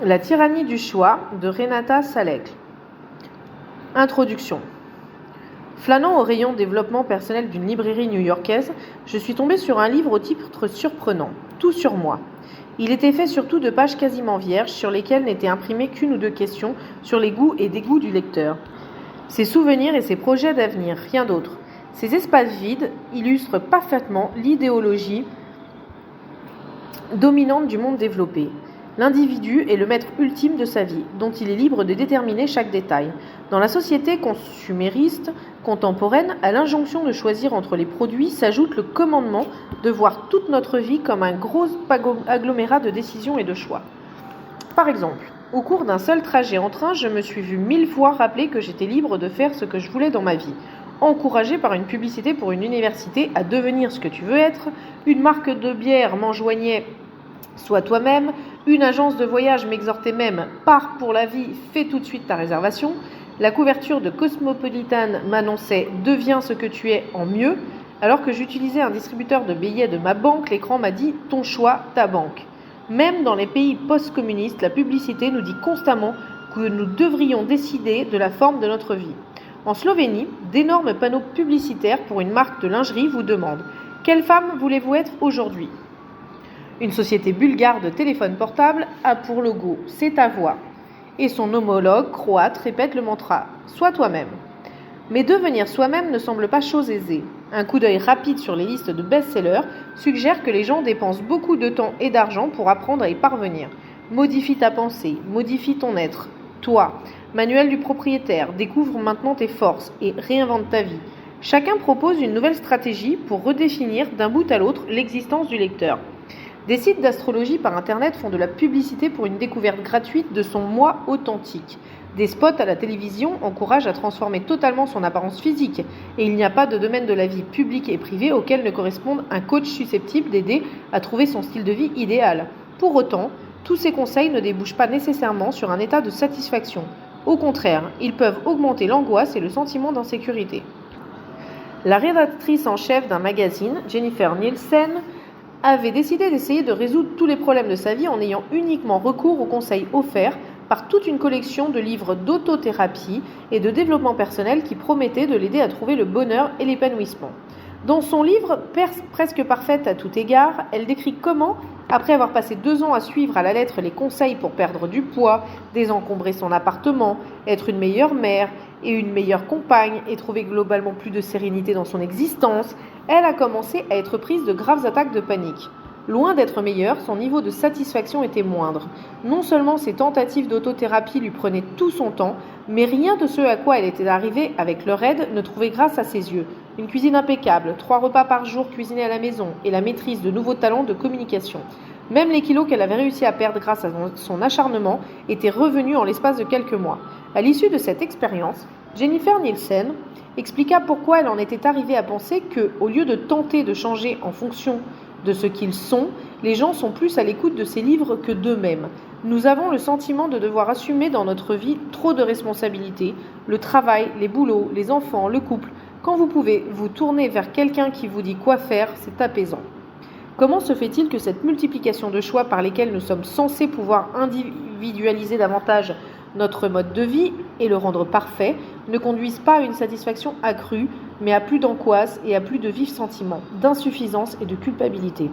La tyrannie du choix de Renata Salek. Introduction. Flânant au rayon développement personnel d'une librairie new-yorkaise, je suis tombée sur un livre au titre surprenant, Tout sur moi. Il était fait surtout de pages quasiment vierges sur lesquelles n'étaient imprimées qu'une ou deux questions sur les goûts et dégoûts du lecteur. Ses souvenirs et ses projets d'avenir, rien d'autre. Ces espaces vides illustrent parfaitement l'idéologie dominante du monde développé. L'individu est le maître ultime de sa vie, dont il est libre de déterminer chaque détail. Dans la société consumériste contemporaine, à l'injonction de choisir entre les produits s'ajoute le commandement de voir toute notre vie comme un gros agglomérat de décisions et de choix. Par exemple, au cours d'un seul trajet en train, je me suis vue 1000 fois rappeler que j'étais libre de faire ce que je voulais dans ma vie. Encouragée par une publicité pour une université à devenir ce que tu veux être, une marque de bière m'enjoignait « Sois toi-même », une agence de voyage m'exhortait même « Pars pour la vie, fais tout de suite ta réservation », la couverture de Cosmopolitan m'annonçait « Deviens ce que tu es en mieux », alors que j'utilisais un distributeur de billets de ma banque, l'écran m'a dit « Ton choix, ta banque ». Même dans les pays post-communistes, la publicité nous dit constamment que nous devrions décider de la forme de notre vie. En Slovénie, d'énormes panneaux publicitaires pour une marque de lingerie vous demandent « Quelle femme voulez-vous être aujourd'hui ?» Une société bulgare de téléphone portable a pour logo « C'est ta voix » et son homologue croate répète le mantra « Sois toi-même ». Mais devenir soi-même ne semble pas chose aisée. Un coup d'œil rapide sur les listes de best-sellers suggère que les gens dépensent beaucoup de temps et d'argent pour apprendre à y parvenir. Modifie ta pensée, modifie ton être, toi. Manuel du propriétaire, découvre maintenant tes forces et réinvente ta vie. Chacun propose une nouvelle stratégie pour redéfinir d'un bout à l'autre l'existence du lecteur. Des sites d'astrologie par Internet font de la publicité pour une découverte gratuite de son moi authentique. Des spots à la télévision encouragent à transformer totalement son apparence physique. Et il n'y a pas de domaine de la vie publique et privée auquel ne corresponde un coach susceptible d'aider à trouver son style de vie idéal. Pour autant, tous ces conseils ne débouchent pas nécessairement sur un état de satisfaction. Au contraire, ils peuvent augmenter l'angoisse et le sentiment d'insécurité. La rédactrice en chef d'un magazine, Jennifer Nielsen, avait décidé d'essayer de résoudre tous les problèmes de sa vie en ayant uniquement recours aux conseils offerts par toute une collection de livres d'autothérapie et de développement personnel qui promettaient de l'aider à trouver le bonheur et l'épanouissement. Dans son livre presque parfaite à tout égard, elle décrit comment, après avoir passé 2 ans à suivre à la lettre les conseils pour perdre du poids, désencombrer son appartement, être une meilleure mère et une meilleure compagne et trouver globalement plus de sérénité dans son existence, elle a commencé à être prise de graves attaques de panique. Loin d'être meilleure, son niveau de satisfaction était moindre. Non seulement ses tentatives d'autothérapie lui prenaient tout son temps, mais rien de ce à quoi elle était arrivée avec leur aide ne trouvait grâce à ses yeux. Une cuisine impeccable, 3 repas par jour cuisinés à la maison et la maîtrise de nouveaux talents de communication. Même les kilos qu'elle avait réussi à perdre grâce à son acharnement étaient revenus en l'espace de quelques mois. À l'issue de cette expérience, Jennifer Nielsen expliqua pourquoi elle en était arrivée à penser que, au lieu de tenter de changer en fonction de ce qu'ils sont, les gens sont plus à l'écoute de ces livres que d'eux-mêmes. Nous avons le sentiment de devoir assumer dans notre vie trop de responsabilités, le travail, les boulots, les enfants, le couple. Quand vous pouvez vous tourner vers quelqu'un qui vous dit quoi faire, c'est apaisant. Comment se fait-il que cette multiplication de choix par lesquels nous sommes censés pouvoir individualiser davantage notre mode de vie et le rendre parfait ne conduise pas à une satisfaction accrue, mais à plus d'angoisse et à plus de vifs sentiments, d'insuffisance et de culpabilité.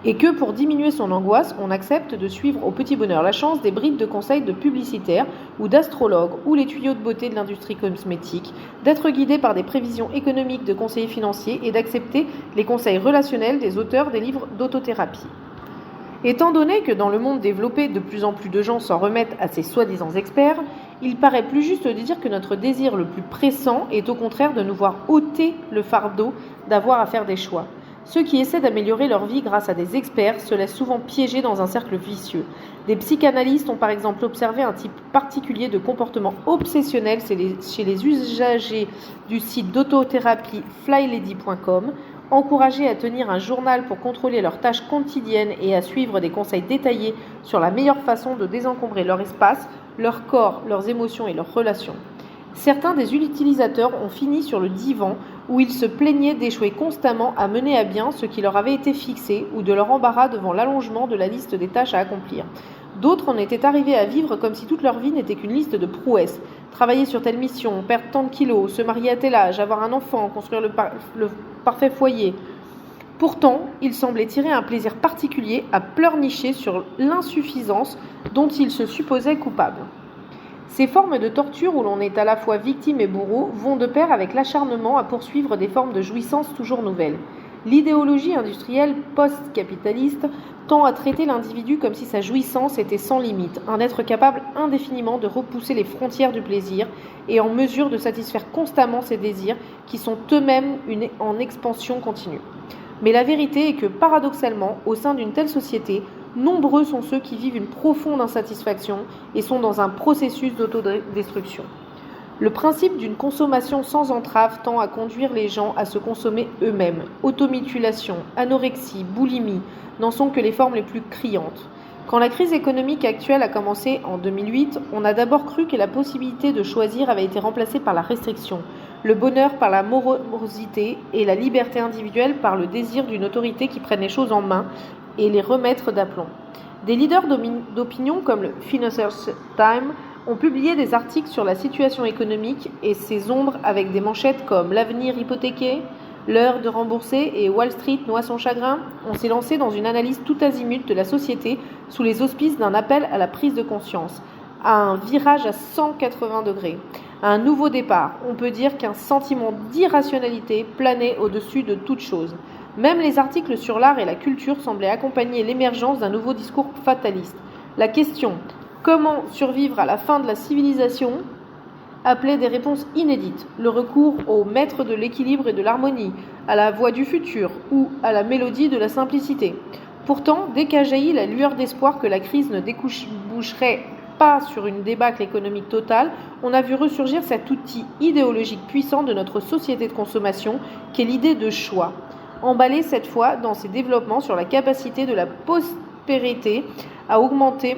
Et que pour diminuer son angoisse, on accepte de suivre au petit bonheur la chance des brides de conseils de publicitaires ou d'astrologues ou les tuyaux de beauté de l'industrie cosmétique, d'être guidé par des prévisions économiques de conseillers financiers et d'accepter les conseils relationnels des auteurs des livres d'autothérapie. Étant donné que dans le monde développé, de plus en plus de gens s'en remettent à ces soi-disant experts, il paraît plus juste de dire que notre désir le plus pressant est au contraire de nous voir ôter le fardeau d'avoir à faire des choix. Ceux qui essaient d'améliorer leur vie grâce à des experts se laissent souvent piéger dans un cercle vicieux. Des psychanalystes ont par exemple observé un type particulier de comportement obsessionnel chez les usagers du site d'autothérapie flylady.com, encouragés à tenir un journal pour contrôler leurs tâches quotidiennes et à suivre des conseils détaillés sur la meilleure façon de désencombrer leur espace, leur corps, leurs émotions et leurs relations. Certains des utilisateurs ont fini sur le divan où ils se plaignaient d'échouer constamment à mener à bien ce qui leur avait été fixé ou de leur embarras devant l'allongement de la liste des tâches à accomplir. D'autres en étaient arrivés à vivre comme si toute leur vie n'était qu'une liste de prouesses. Travailler sur telle mission, perdre tant de kilos, se marier à tel âge, avoir un enfant, construire le parfait foyer. Pourtant, ils semblaient tirer un plaisir particulier à pleurnicher sur l'insuffisance dont ils se supposaient coupables. Ces formes de torture où l'on est à la fois victime et bourreau vont de pair avec l'acharnement à poursuivre des formes de jouissance toujours nouvelles. L'idéologie industrielle post-capitaliste tend à traiter l'individu comme si sa jouissance était sans limite, un être capable indéfiniment de repousser les frontières du plaisir et en mesure de satisfaire constamment ses désirs qui sont eux-mêmes en expansion continue. Mais la vérité est que, paradoxalement, au sein d'une telle société, nombreux sont ceux qui vivent une profonde insatisfaction et sont dans un processus d'autodestruction. Le principe d'une consommation sans entrave tend à conduire les gens à se consommer eux-mêmes. Automutilation, anorexie, boulimie n'en sont que les formes les plus criantes. Quand la crise économique actuelle a commencé en 2008, on a d'abord cru que la possibilité de choisir avait été remplacée par la restriction, le bonheur par la morosité et la liberté individuelle par le désir d'une autorité qui prenne les choses en main et les remettre d'aplomb. Des leaders d'opinion comme le Financial Times ont publié des articles sur la situation économique et ses ombres avec des manchettes comme « L'avenir hypothéqué »,« L'heure de rembourser » et « Wall Street noie son chagrin ». On s'est lancé dans une analyse tout azimut de la société sous les auspices d'un appel à la prise de conscience, à un virage à 180 degrés, à un nouveau départ. On peut dire qu'un sentiment d'irrationalité planait au-dessus de toute chose. Même les articles sur l'art et la culture semblaient accompagner l'émergence d'un nouveau discours fataliste. La question « Comment survivre à la fin de la civilisation ?» appelait des réponses inédites, le recours au maître de l'équilibre et de l'harmonie, à la voix du futur ou à la mélodie de la simplicité. Pourtant, dès qu'a jailli la lueur d'espoir que la crise ne déboucherait pas sur une débâcle économique totale, on a vu ressurgir cet outil idéologique puissant de notre société de consommation qu'est l'idée de choix, emballée cette fois dans ses développements sur la capacité de la prospérité à augmenter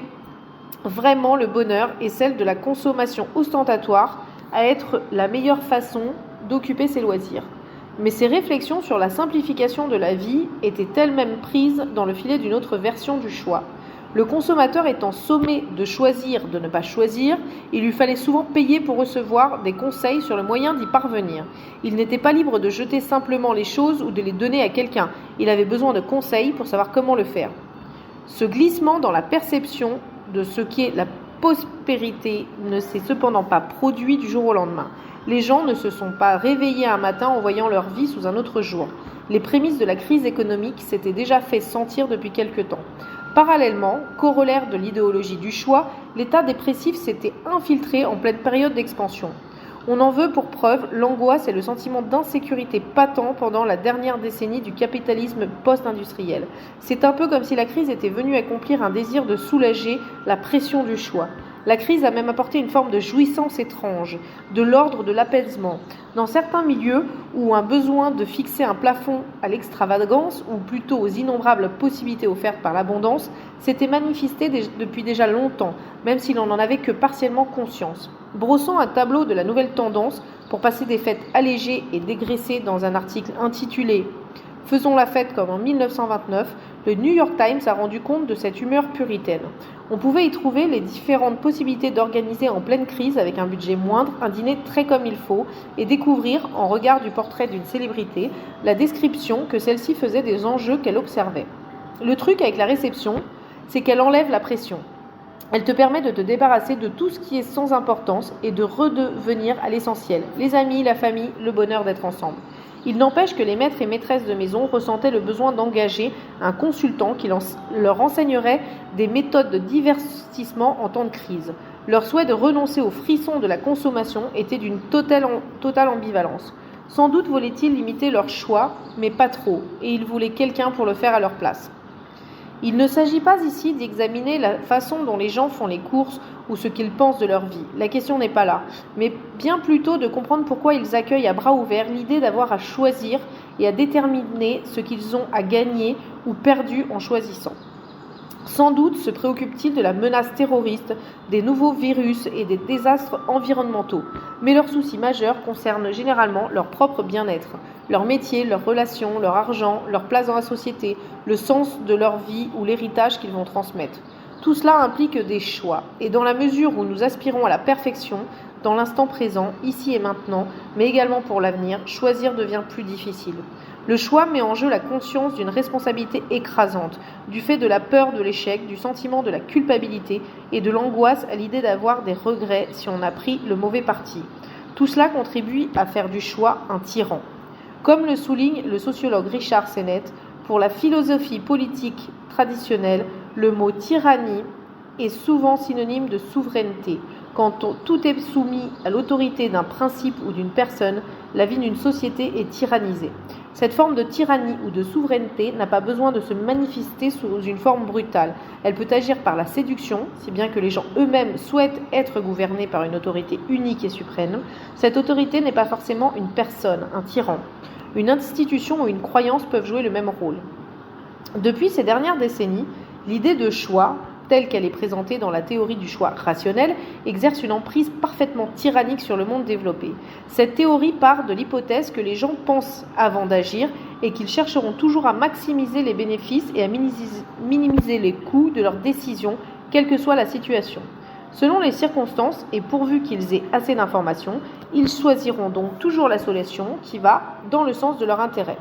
vraiment le bonheur et celle de la consommation ostentatoire à être la meilleure façon d'occuper ses loisirs. Mais ces réflexions sur la simplification de la vie étaient elles-mêmes prises dans le filet d'une autre version du choix. Le consommateur étant sommé de choisir, de ne pas choisir, il lui fallait souvent payer pour recevoir des conseils sur le moyen d'y parvenir. Il n'était pas libre de jeter simplement les choses ou de les donner à quelqu'un. Il avait besoin de conseils pour savoir comment le faire. Ce glissement dans la perception de ce qu'est la prospérité ne s'est cependant pas produit du jour au lendemain. Les gens ne se sont pas réveillés un matin en voyant leur vie sous un autre jour. Les prémices de la crise économique s'étaient déjà fait sentir depuis quelque temps. Parallèlement, corollaire de l'idéologie du choix, l'état dépressif s'était infiltré en pleine période d'expansion. On en veut pour preuve l'angoisse et le sentiment d'insécurité patent pendant la dernière décennie du capitalisme post-industriel. C'est un peu comme si la crise était venue accomplir un désir de soulager la pression du choix. La crise a même apporté une forme de jouissance étrange, de l'ordre de l'apaisement. Dans certains milieux où un besoin de fixer un plafond à l'extravagance, ou plutôt aux innombrables possibilités offertes par l'abondance, s'était manifesté depuis déjà longtemps, même si l'on n'en avait que partiellement conscience. Brossant un tableau de la nouvelle tendance pour passer des fêtes allégées et dégraissées dans un article intitulé « Faisons la fête comme en 1929 », le New York Times a rendu compte de cette humeur puritaine. On pouvait y trouver les différentes possibilités d'organiser en pleine crise avec un budget moindre, un dîner très comme il faut, et découvrir, en regard du portrait d'une célébrité, la description que celle-ci faisait des enjeux qu'elle observait. Le truc avec la réception, c'est qu'elle enlève la pression. Elle te permet de te débarrasser de tout ce qui est sans importance et de redevenir à l'essentiel, les amis, la famille, le bonheur d'être ensemble. Il n'empêche que les maîtres et maîtresses de maison ressentaient le besoin d'engager un consultant qui leur enseignerait des méthodes de divertissement en temps de crise. Leur souhait de renoncer aux frissons de la consommation était d'une totale ambivalence. Sans doute voulaient-ils limiter leur choix, mais pas trop, et ils voulaient quelqu'un pour le faire à leur place. Il ne s'agit pas ici d'examiner la façon dont les gens font les courses ou ce qu'ils pensent de leur vie. La question n'est pas là, mais bien plutôt de comprendre pourquoi ils accueillent à bras ouverts l'idée d'avoir à choisir et à déterminer ce qu'ils ont à gagner ou perdu en choisissant. Sans doute se préoccupent-ils de la menace terroriste, des nouveaux virus et des désastres environnementaux, mais leurs soucis majeurs concernent généralement leur propre bien-être, leur métier, leurs relations, leur argent, leur place dans la société, le sens de leur vie ou l'héritage qu'ils vont transmettre. Tout cela implique des choix, et dans la mesure où nous aspirons à la perfection, dans l'instant présent, ici et maintenant, mais également pour l'avenir, choisir devient plus difficile. Le choix met en jeu la conscience d'une responsabilité écrasante, du fait de la peur de l'échec, du sentiment de la culpabilité et de l'angoisse à l'idée d'avoir des regrets si on a pris le mauvais parti. Tout cela contribue à faire du choix un tyran. Comme le souligne le sociologue Richard Sennett, pour la philosophie politique traditionnelle, le mot tyrannie est souvent synonyme de souveraineté. Quand tout est soumis à l'autorité d'un principe ou d'une personne, la vie d'une société est tyrannisée. Cette forme de tyrannie ou de souveraineté n'a pas besoin de se manifester sous une forme brutale. Elle peut agir par la séduction, si bien que les gens eux-mêmes souhaitent être gouvernés par une autorité unique et suprême. Cette autorité n'est pas forcément une personne, un tyran. Une institution ou une croyance peuvent jouer le même rôle. Depuis ces dernières décennies, l'idée de choix, telle qu'elle est présentée dans la théorie du choix rationnel, exerce une emprise parfaitement tyrannique sur le monde développé. Cette théorie part de l'hypothèse que les gens pensent avant d'agir et qu'ils chercheront toujours à maximiser les bénéfices et à minimiser les coûts de leurs décisions, quelle que soit la situation. Selon les circonstances et pourvu qu'ils aient assez d'informations, ils choisiront donc toujours la solution qui va dans le sens de leur intérêt.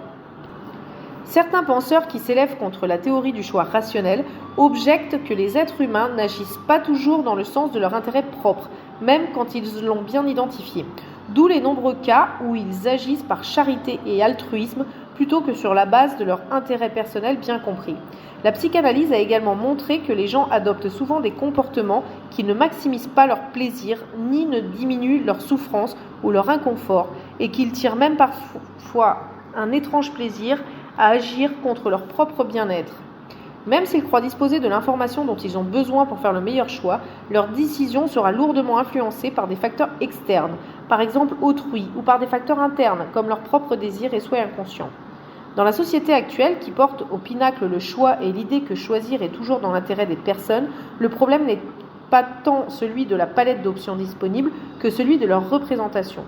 Certains penseurs qui s'élèvent contre la théorie du choix rationnel objectent que les êtres humains n'agissent pas toujours dans le sens de leur intérêt propre, même quand ils l'ont bien identifié. D'où les nombreux cas où ils agissent par charité et altruisme plutôt que sur la base de leur intérêt personnel bien compris. La psychanalyse a également montré que les gens adoptent souvent des comportements qui ne maximisent pas leur plaisir ni ne diminuent leur souffrance ou leur inconfort et qu'ils tirent même parfois un étrange plaisir à agir contre leur propre bien-être. Même s'ils croient disposer de l'information dont ils ont besoin pour faire le meilleur choix, leur décision sera lourdement influencée par des facteurs externes, par exemple autrui, ou par des facteurs internes, comme leurs propres désirs et souhaits inconscients. Dans la société actuelle, qui porte au pinacle le choix et l'idée que choisir est toujours dans l'intérêt des personnes, le problème n'est pas tant celui de la palette d'options disponibles que celui de leur représentation.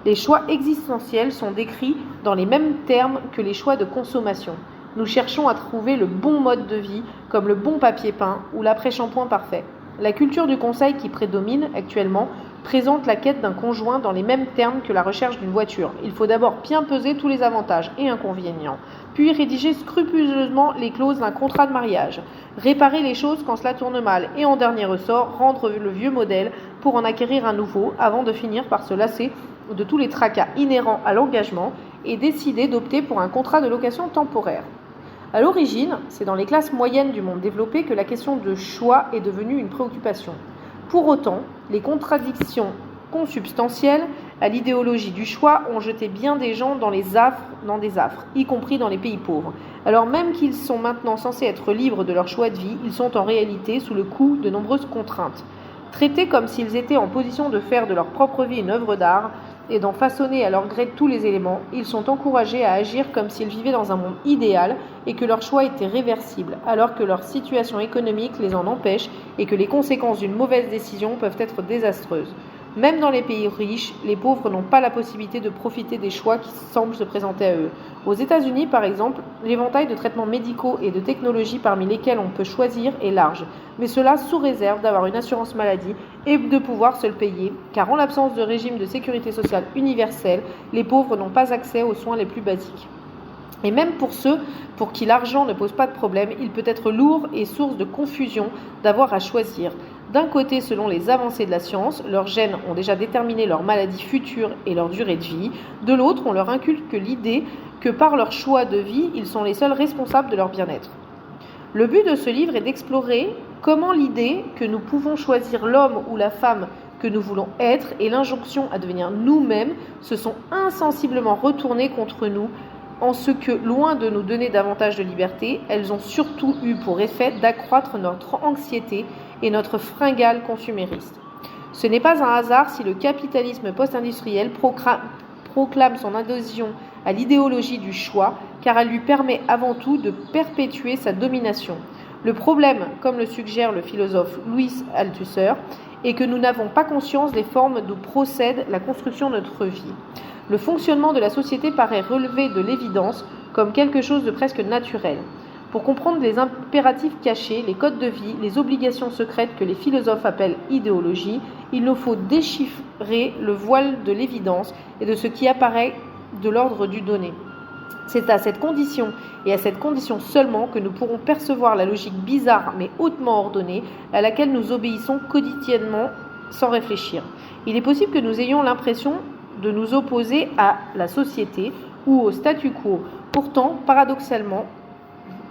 Les choix existentiels sont décrits dans les mêmes termes que les choix de consommation. Nous cherchons à trouver le bon mode de vie, comme le bon papier peint ou l'après-shampoing parfait. La culture du conseil qui prédomine actuellement présente la quête d'un conjoint dans les mêmes termes que la recherche d'une voiture. Il faut d'abord bien peser tous les avantages et inconvénients, puis rédiger scrupuleusement les clauses d'un contrat de mariage, réparer les choses quand cela tourne mal et en dernier ressort, rendre le vieux modèle pour en acquérir un nouveau avant de finir par se lasser de tous les tracas inhérents à l'engagement et décider d'opter pour un contrat de location temporaire. À l'origine, c'est dans les classes moyennes du monde développé que la question de choix est devenue une préoccupation. Pour autant, les contradictions consubstantielles à l'idéologie du choix ont jeté bien des gens dans des affres, y compris dans les pays pauvres. Alors même qu'ils sont maintenant censés être libres de leur choix de vie, ils sont en réalité sous le coup de nombreuses contraintes. Traités comme s'ils étaient en position de faire de leur propre vie une œuvre d'art et d'en façonner à leur gré tous les éléments, ils sont encouragés à agir comme s'ils vivaient dans un monde idéal et que leur choix était réversible, alors que leur situation économique les en empêche et que les conséquences d'une mauvaise décision peuvent être désastreuses. Même dans les pays riches, les pauvres n'ont pas la possibilité de profiter des choix qui semblent se présenter à eux. Aux États-Unis, par exemple, l'éventail de traitements médicaux et de technologies parmi lesquels on peut choisir est large, mais cela sous réserve d'avoir une assurance maladie et de pouvoir se le payer, car en l'absence de régime de sécurité sociale universel, les pauvres n'ont pas accès aux soins les plus basiques. Et même pour ceux pour qui l'argent ne pose pas de problème, il peut être lourd et source de confusion d'avoir à choisir. D'un côté, selon les avancées de la science, leurs gènes ont déjà déterminé leur maladie future et leur durée de vie. De l'autre, on leur inculque l'idée que par leur choix de vie, ils sont les seuls responsables de leur bien-être. Le but de ce livre est d'explorer comment l'idée que nous pouvons choisir l'homme ou la femme que nous voulons être et l'injonction à devenir nous-mêmes se sont insensiblement retournées contre nous, en ce que, loin de nous donner davantage de liberté, elles ont surtout eu pour effet d'accroître notre anxiété et notre fringale consumériste. Ce n'est pas un hasard si le capitalisme post-industriel proclame son adhésion à l'idéologie du choix, car elle lui permet avant tout de perpétuer sa domination. Le problème, comme le suggère le philosophe Louis Althusser, est que nous n'avons pas conscience des formes d'où procède la construction de notre vie. Le fonctionnement de la société paraît relever de l'évidence comme quelque chose de presque naturel. Pour comprendre les impératifs cachés, les codes de vie, les obligations secrètes que les philosophes appellent idéologie, il nous faut déchiffrer le voile de l'évidence et de ce qui apparaît de l'ordre du donné. C'est à cette condition, et à cette condition seulement, que nous pourrons percevoir la logique bizarre mais hautement ordonnée à laquelle nous obéissons quotidiennement sans réfléchir. Il est possible que nous ayons l'impression de nous opposer à la société ou au statu quo. Pourtant, paradoxalement,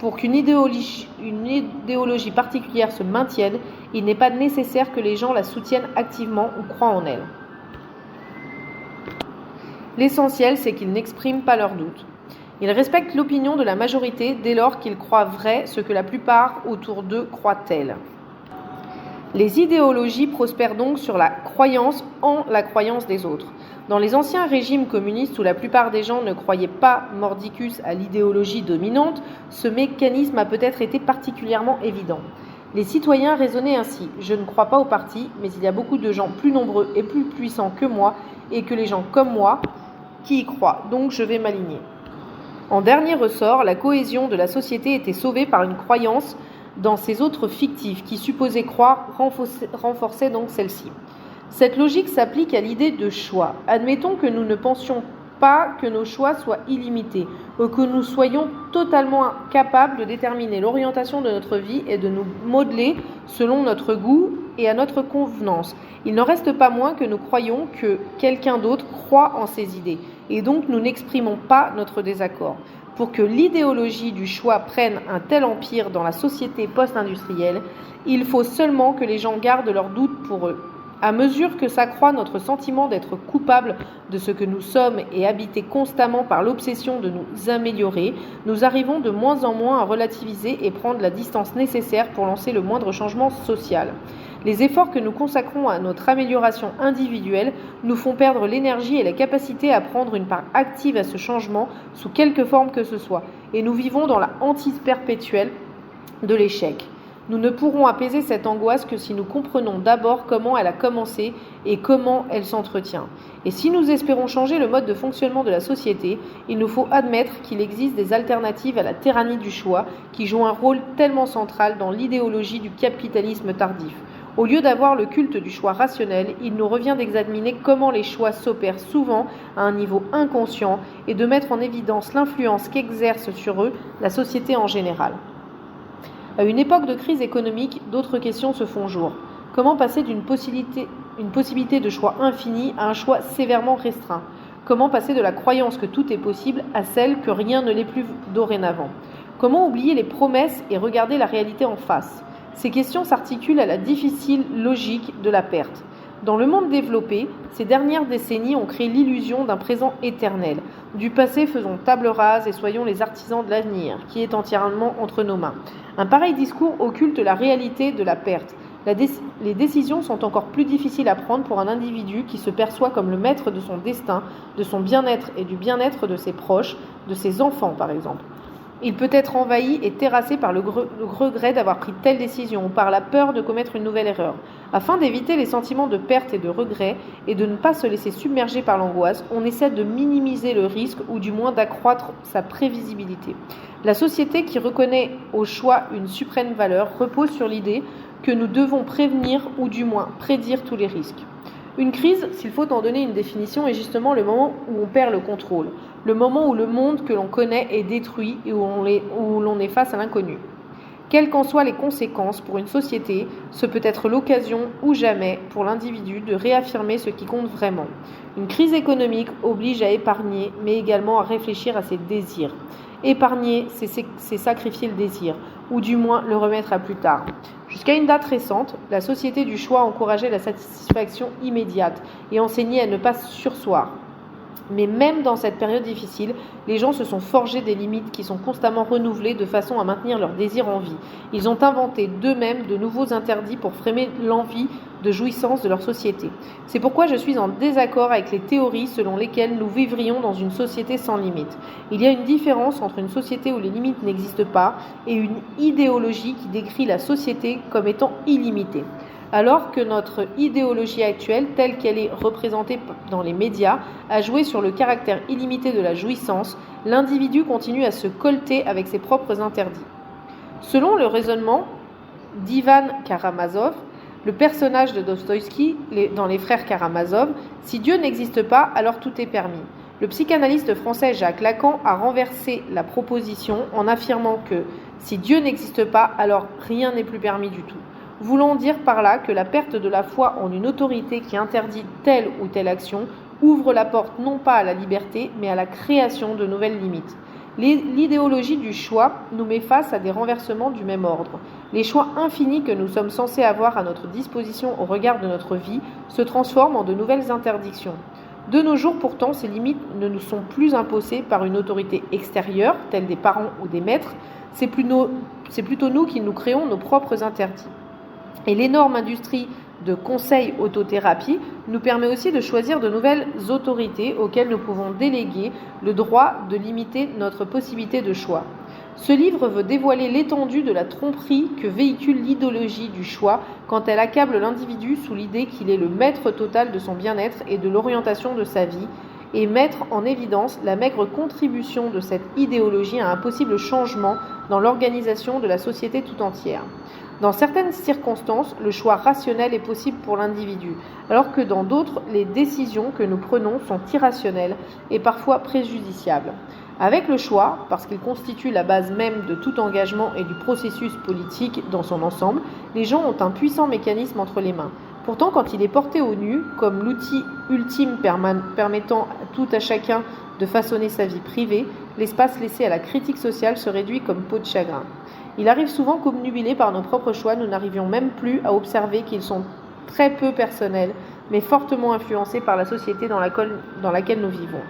pour qu'une idéologie particulière se maintienne, il n'est pas nécessaire que les gens la soutiennent activement ou croient en elle. L'essentiel, c'est qu'ils n'expriment pas leurs doutes. Ils respectent l'opinion de la majorité dès lors qu'ils croient vrai ce que la plupart autour d'eux croient tel. Les idéologies prospèrent donc sur la croyance en la croyance des autres. Dans les anciens régimes communistes où la plupart des gens ne croyaient pas mordicus à l'idéologie dominante, ce mécanisme a peut-être été particulièrement évident. Les citoyens raisonnaient ainsi: je ne crois pas au parti, mais il y a beaucoup de gens plus nombreux et plus puissants que moi, et que les gens comme moi qui y croient, donc je vais m'aligner. En dernier ressort, la cohésion de la société était sauvée par une croyance dans ces autres fictifs qui supposaient croire renforçaient donc celle-ci. Cette logique s'applique à l'idée de choix. Admettons que nous ne pensions pas que nos choix soient illimités, ou que nous soyons totalement capables de déterminer l'orientation de notre vie et de nous modeler selon notre goût et à notre convenance. Il n'en reste pas moins que nous croyons que quelqu'un d'autre croit en ces idées, et donc nous n'exprimons pas notre désaccord. Pour que l'idéologie du choix prenne un tel empire dans la société post-industrielle, il faut seulement que les gens gardent leurs doutes pour eux. À mesure que s'accroît notre sentiment d'être coupable de ce que nous sommes et habité constamment par l'obsession de nous améliorer, nous arrivons de moins en moins à relativiser et prendre la distance nécessaire pour lancer le moindre changement social. Les efforts que nous consacrons à notre amélioration individuelle nous font perdre l'énergie et la capacité à prendre une part active à ce changement sous quelque forme que ce soit, et nous vivons dans la hantise perpétuelle de l'échec. Nous ne pourrons apaiser cette angoisse que si nous comprenons d'abord comment elle a commencé et comment elle s'entretient. Et si nous espérons changer le mode de fonctionnement de la société, il nous faut admettre qu'il existe des alternatives à la tyrannie du choix qui joue un rôle tellement central dans l'idéologie du capitalisme tardif. Au lieu d'avoir le culte du choix rationnel, il nous revient d'examiner comment les choix s'opèrent souvent à un niveau inconscient et de mettre en évidence l'influence qu'exerce sur eux la société en général. À une époque de crise économique, d'autres questions se font jour. Comment passer d'une possibilité de choix infini à un choix sévèrement restreint? Comment passer de la croyance que tout est possible à celle que rien ne l'est plus dorénavant? Comment oublier les promesses et regarder la réalité en face? Ces questions s'articulent à la difficile logique de la perte. Dans le monde développé, ces dernières décennies ont créé l'illusion d'un présent éternel. Du passé, faisons table rase et soyons les artisans de l'avenir, qui est entièrement entre nos mains. Un pareil discours occulte la réalité de la perte. Les décisions sont encore plus difficiles à prendre pour un individu qui se perçoit comme le maître de son destin, de son bien-être et du bien-être de ses proches, de ses enfants par exemple. Il peut être envahi et terrassé par le regret d'avoir pris telle décision ou par la peur de commettre une nouvelle erreur. Afin d'éviter les sentiments de perte et de regret et de ne pas se laisser submerger par l'angoisse, on essaie de minimiser le risque ou du moins d'accroître sa prévisibilité. La société qui reconnaît au choix une suprême valeur repose sur l'idée que nous devons prévenir ou du moins prédire tous les risques. Une crise, s'il faut en donner une définition, est justement le moment où on perd le contrôle, le moment où le monde que l'on connaît est détruit et où l'on est face à l'inconnu. Quelles qu'en soient les conséquences pour une société, ce peut être l'occasion ou jamais pour l'individu de réaffirmer ce qui compte vraiment. Une crise économique oblige à épargner, mais également à réfléchir à ses désirs. Épargner, c'est sacrifier le désir, ou du moins le remettre à plus tard. Jusqu'à une date récente, la société du choix encourageait la satisfaction immédiate et enseignait à ne pas sursoir. Mais même dans cette période difficile, les gens se sont forgés des limites qui sont constamment renouvelées de façon à maintenir leur désir en vie. Ils ont inventé d'eux-mêmes de nouveaux interdits pour freiner l'envie de jouissance de leur société. C'est pourquoi je suis en désaccord avec les théories selon lesquelles nous vivrions dans une société sans limites. Il y a une différence entre une société où les limites n'existent pas et une idéologie qui décrit la société comme étant illimitée. Alors que notre idéologie actuelle, telle qu'elle est représentée dans les médias, a joué sur le caractère illimité de la jouissance, l'individu continue à se colter avec ses propres interdits. Selon le raisonnement d'Ivan Karamazov, le personnage de Dostoïevski dans Les Frères Karamazov, si Dieu n'existe pas, alors tout est permis. Le psychanalyste français Jacques Lacan a renversé la proposition en affirmant que si Dieu n'existe pas, alors rien n'est plus permis du tout. Voulant dire par là que la perte de la foi en une autorité qui interdit telle ou telle action ouvre la porte non pas à la liberté, mais à la création de nouvelles limites. L'idéologie du choix nous met face à des renversements du même ordre. Les choix infinis que nous sommes censés avoir à notre disposition au regard de notre vie se transforment en de nouvelles interdictions. De nos jours, pourtant, ces limites ne nous sont plus imposées par une autorité extérieure, telle des parents ou des maîtres, c'est plutôt nous qui nous créons nos propres interdits. Et l'énorme industrie de conseil autothérapie nous permet aussi de choisir de nouvelles autorités auxquelles nous pouvons déléguer le droit de limiter notre possibilité de choix. Ce livre veut dévoiler l'étendue de la tromperie que véhicule l'idéologie du choix quand elle accable l'individu sous l'idée qu'il est le maître total de son bien-être et de l'orientation de sa vie, et mettre en évidence la maigre contribution de cette idéologie à un possible changement dans l'organisation de la société tout entière. Dans certaines circonstances, le choix rationnel est possible pour l'individu, alors que dans d'autres, les décisions que nous prenons sont irrationnelles et parfois préjudiciables. Avec le choix, parce qu'il constitue la base même de tout engagement et du processus politique dans son ensemble, les gens ont un puissant mécanisme entre les mains. Pourtant, quand il est porté au nu, comme l'outil ultime permettant tout à chacun de façonner sa vie privée, l'espace laissé à la critique sociale se réduit comme peau de chagrin. Il arrive souvent qu'obnubilés par nos propres choix, nous n'arrivions même plus à observer qu'ils sont très peu personnels, mais fortement influencés par la société dans laquelle nous vivons.